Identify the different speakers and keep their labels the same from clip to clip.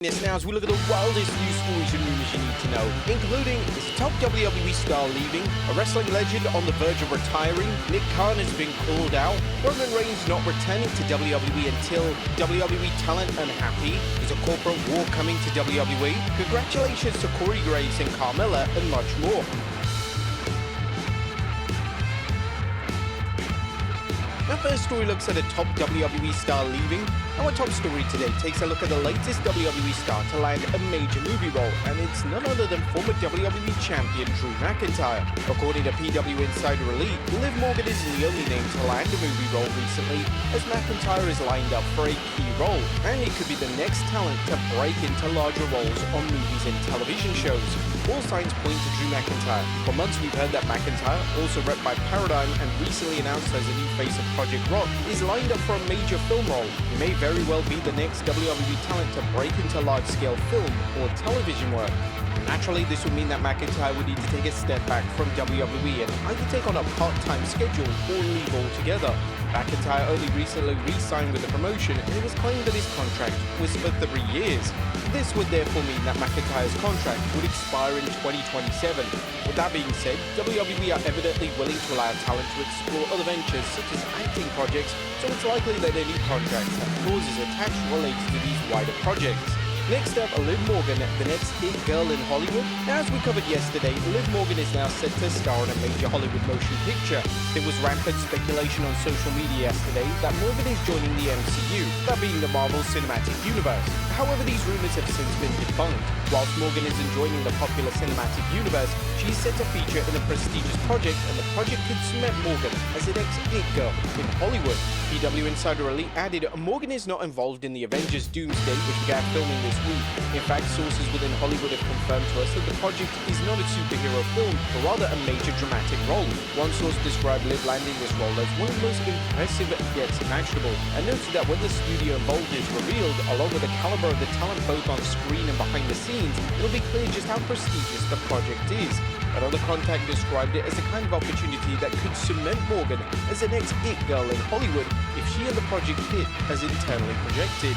Speaker 1: This now as we look at the wildest news stories and rumors you need to know, including is top WWE star leaving, a wrestling legend on the verge of retiring, Nick Khan has been called out, Roman Reigns not returning to WWE until WWE Talent Unhappy, is a corporate war coming to WWE, congratulations to Corey Graves and Carmella, and much more. Our first story looks at a top WWE star leaving. Our top story today takes a look at the latest WWE star to land a major movie role, and it's none other than former WWE champion Drew McIntyre. According to PW Insider Elite, Liv Morgan is the only name to land a movie role recently, as McIntyre is lined up for a key role, and he could be the next talent to break into larger roles on movies and television shows. All signs point to Drew McIntyre. For months we've heard that McIntyre, also rep by Paradigm and recently announced as a new face of Project Rock, is lined up for a major film role. He may very well be the next WWE talent to break into large-scale film or television work. Naturally, this would mean that McIntyre would need to take a step back from WWE and either take on a part-time schedule or leave altogether. McIntyre only recently re-signed with the promotion, and it was claimed that his contract was for 3 years. This would therefore mean that McIntyre's contract would expire in 2027. With that being said, WWE are evidently willing to allow talent to explore other ventures such as acting projects, so it's likely that any contracts have clauses attached related to these wider projects. Next up, Liv Morgan, the next hit girl in Hollywood. Now, as we covered yesterday, Liv Morgan is now set to star in a major Hollywood motion picture. There was rampant speculation on social media yesterday that Morgan is joining the MCU, that being the Marvel Cinematic Universe. However, these rumors have since been debunked. Whilst Morgan isn't joining the popular Cinematic Universe, she is set to feature in a prestigious project, and the project could cement Morgan as the next hit girl in Hollywood. PW Insider Elite added, Morgan is not involved in the Avengers Doomsday, which began filming this week. In fact, sources within Hollywood have confirmed to us that the project is not a superhero film, but rather a major dramatic role. One source described Liv landing this role as one of the most impressive yet imaginable, and noted that when the studio involved is revealed, along with the caliber of the talent both on screen and behind the scenes, it'll be clear just how prestigious the project is. Another contact described it as the kind of opportunity that could cement Morgan as the next it girl in Hollywood if she and the project hit as internally projected.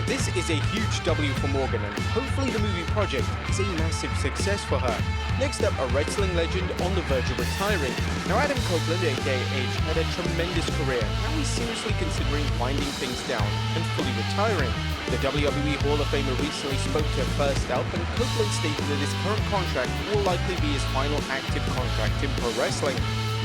Speaker 1: This is a huge W for Morgan, and hopefully the movie project is a massive success for her. Next up, a wrestling legend on the verge of retiring. Now, Adam Copeland, aka Edge, had a tremendous career. Now he's seriously considering winding things down and fully retiring. The WWE Hall of Famer recently spoke to First Up, and Copeland stated that his current contract will likely be his final active contract in pro wrestling.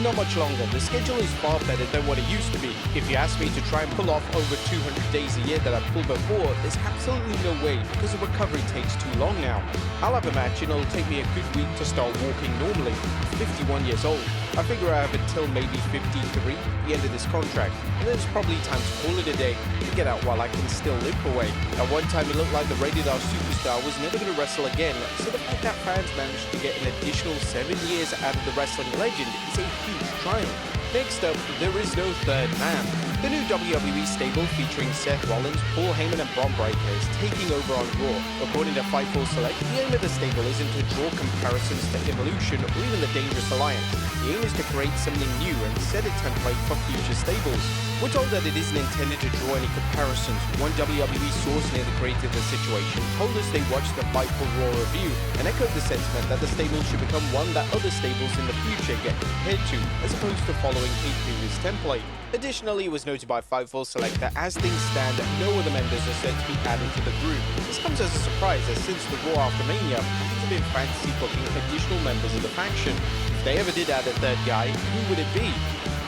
Speaker 1: Not much longer. The schedule is far better than what it used to be. If you ask me to try and pull off over 200 days a year that I've pulled before, there's absolutely no way, because the recovery takes too long now. I'll have a match and it'll take me a good week to start walking normally. I'm 51 years old. I figure I have until maybe 53, the end of this contract, and then it's probably time to call it a day to get out while I can still limp away. At one time it looked like the Rated R superstar was never going to wrestle again, so the fact that fans managed to get an additional 7 years out of the wrestling legend is a huge triumph. Next up, there is no third man. The new WWE stable featuring Seth Rollins, Paul Heyman and Bron Breakker is taking over on Raw. According to Fightful Select, the aim of the stable isn't to draw comparisons to Evolution or even the Dangerous Alliance. The aim is to create something new and set a template for future stables. We're told that it isn't intended to draw any comparisons. One WWE source near the creator of the situation told us they watched the Fightful Raw review and echoed the sentiment that the stable should become one that other stables in the future get compared to, as opposed to following a previous template. Additionally, it was noted by Fightful Select that as things stand, no other members are said to be added to the group. This comes as a surprise, as since the Raw after Mania, fans have been fantasy booking additional members of the faction. If they ever did add a third guy, who would it be?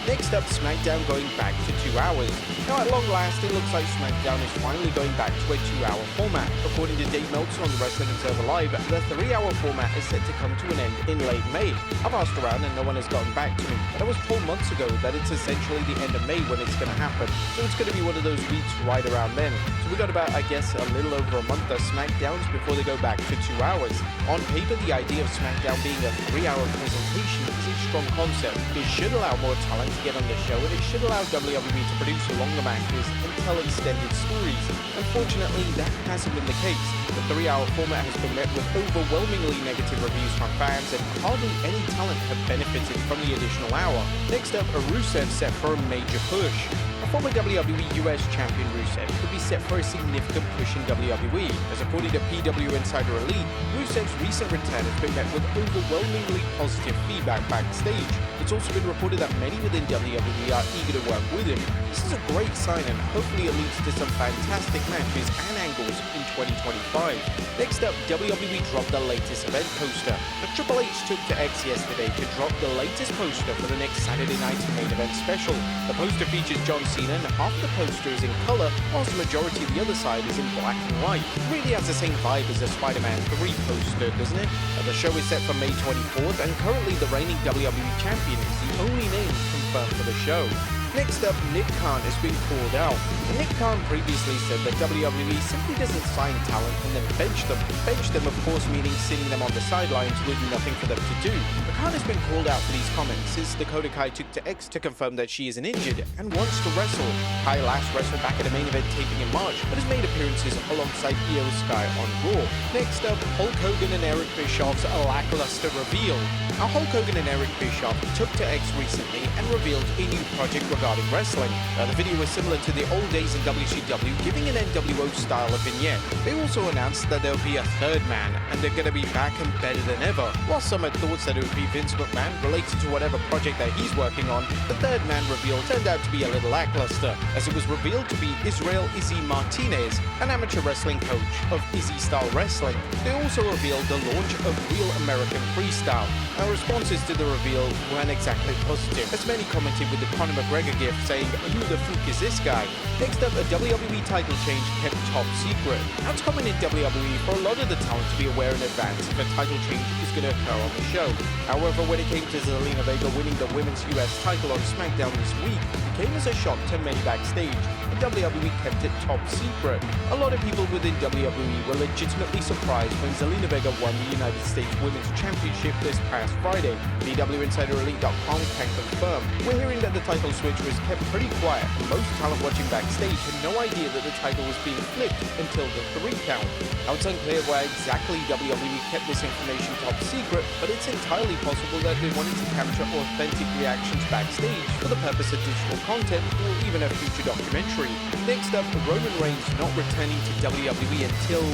Speaker 1: Next up, SmackDown going back to 2 hours. Now, at long last, it looks like SmackDown is finally going back to a 2-hour format. According to Dave Meltzer on the Wrestling Observer Live, the 3-hour format is set to come to an end in late May. I've asked around and no one has gotten back to me, but I was told months ago that it's essentially the end of May when it's going to happen, so it's going to be one of those weeks right around then. So we got about, I guess, a little over a month of SmackDowns before they go back to 2 hours. On paper, the idea of SmackDown being a 3-hour presentation is a strong concept. It should allow more talent to get on the show, and it should allow WWE to produce longer matches and tell extended stories. Unfortunately, that hasn't been the case. The 3-hour format has been met with overwhelmingly negative reviews from fans, and hardly any talent have benefited from the additional hour. Next up, Rusev set for a major push. Former WWE US Champion Rusev could be set for a significant push in WWE, as according to PW Insider Elite, Rusev's recent return has been met with overwhelmingly positive feedback backstage. It's also been reported that many within WWE are eager to work with him. This is a great sign and hopefully it leads to some fantastic matches and angles in 2025. Next up, WWE dropped the latest event poster. The Triple H took to X yesterday to drop the latest poster for the next Saturday night's main event special. The poster features John Cena and half the poster is in color, whilst the majority of the other side is in black and white. It really has the same vibe as the Spider-Man 3 poster, doesn't it? The show is set for May 24th, and currently the reigning WWE Champion is the only name confirmed for the show. Next up, Nick Khan has been called out. And Nick Khan previously said that WWE simply doesn't sign talent and then bench them. Bench them, of course, meaning sitting them on the sidelines with nothing for them to do. But Khan has been called out for these comments since Dakota Kai took to X to confirm that she isn't injured and wants to wrestle. Kai last wrestled back at a main event taping in March, but has made appearances alongside Io Sky on Raw. Next up, Hulk Hogan and Eric Bischoff's Lackluster reveal. Now, Hulk Hogan and Eric Bischoff took to X recently and revealed a new project regarding wrestling. The video was similar to the old days in WCW, giving an NWO style of vignette. They also announced that there'll be a third man, and they're going to be back and better than ever. While some had thoughts that it would be Vince McMahon related to whatever project that he's working on, the third man reveal turned out to be a little lackluster, as it was revealed to be Israel Izzy Martinez, an amateur wrestling coach of Izzy Style Wrestling. They also revealed the launch of Real American Freestyle. Our responses to the reveal weren't exactly positive, as many commented with the Conor McGregor gif saying, "Who the fuck is this guy?" Next up, a WWE title change kept top secret. Now, it's common in WWE for a lot of the talent to be aware in advance if a title change is going to occur on the show. However, when it came to Zelina Vega winning the Women's US title on SmackDown this week, it came as a shock to many backstage, and WWE kept it top secret. A lot of people within WWE were legitimately surprised when Zelina Vega won the United States Women's Championship this past Friday. PWInsiderElite.com can confirm. We're hearing that the title switch was kept pretty quiet, and most talent watching backstage had no idea that the title was being flipped until the 3 count. Now, it's unclear why exactly WWE kept this information top secret, but it's entirely possible that they wanted to capture authentic reactions backstage for the purpose of digital content or even a future documentary. Next up, Roman Reigns not returning to WWE until...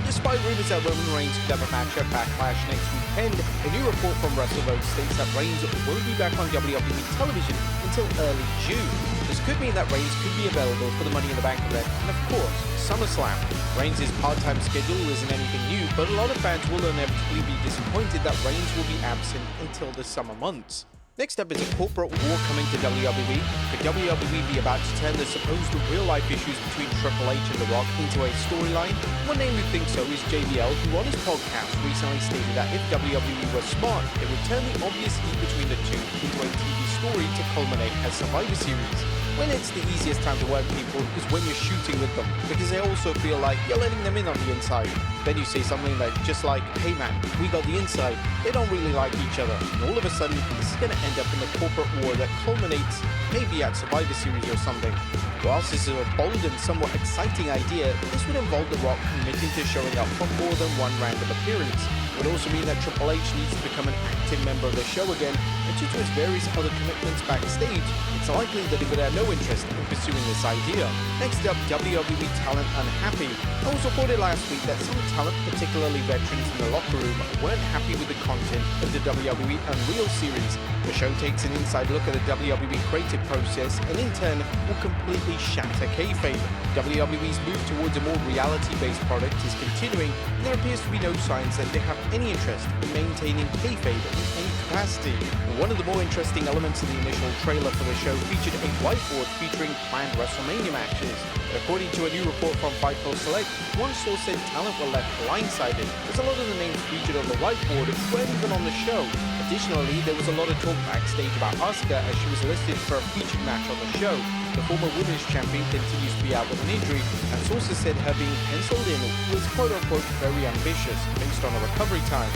Speaker 1: Despite rumors that Roman Reigns could have a match at Backlash next weekend, a new report from WrestleVote states that Reigns won't be back on WWE television until early June. This could mean that Reigns could be available for the Money in the Bank event and, of course, SummerSlam. Reigns' part-time schedule isn't anything new, but a lot of fans will inevitably be disappointed that Reigns will be absent until the summer months. Next up is a corporate war coming to WWE. Could WWE be about to turn the supposed real-life issues between Triple H and The Rock into a storyline? One name who thinks so is JBL, who on his podcast recently stated that if WWE was smart, they would turn the obvious heat between the two into a TV story to culminate as Survivor Series. When it's the easiest time to work people is when you're shooting with them, because they also feel like you're letting them in on the inside. Then you say something like, just like, "Hey man, we got the inside." They don't really like each other, and all of a sudden, this is going to end up in a corporate war that culminates maybe at Survivor Series or something. Whilst this is a bold and somewhat exciting idea, this would involve The Rock committing to showing up for more than one random appearance. It would also mean that Triple H needs to become an active member of the show again, and due to his various other commitments backstage, it's likely that he would have no interest in pursuing this idea. Next up, WWE Talent Unhappy. It was reported last week that some talent, particularly veterans in the locker room, weren't happy with the content of the WWE Unreal series. The show takes an inside look at the WWE creative process and in turn will completely shatter kayfabe. WWE's move towards a more reality-based product is continuing, and there appears to be no signs that they have any interest in maintaining kayfabe in any capacity. One of the more interesting elements of the initial trailer for the show featured a whiteboard featuring planned WrestleMania matches. According to a new report from Fightful Select, one source said talent were left blindsided, as a lot of the names featured on the whiteboard weren't even on the show. Additionally, there was a lot of talk backstage about Asuka as she was listed for a featured match on the show. The former women's champion continues to be out with an injury, and sources said her being penciled in was quote-unquote very ambitious based on her recovery time.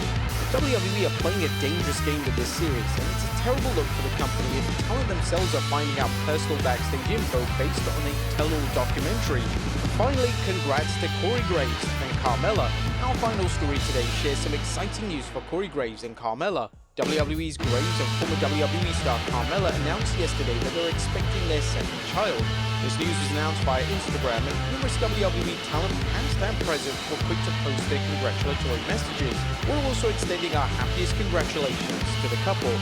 Speaker 1: The WWE are playing a dangerous game with this series, and it's a terrible look for the company if the talent themselves are finding out personal backstage info based on a tell-all documentary. And finally, congrats to Corey Graves and Carmella. Our final story today shares some exciting news for Corey Graves and Carmella. WWE's Graves and former WWE star Carmella announced yesterday that they're expecting their second child. This news was announced via Instagram, and numerous WWE talent and stand present were quick to post their congratulatory messages. We're also extending our happiest congratulations to the couple.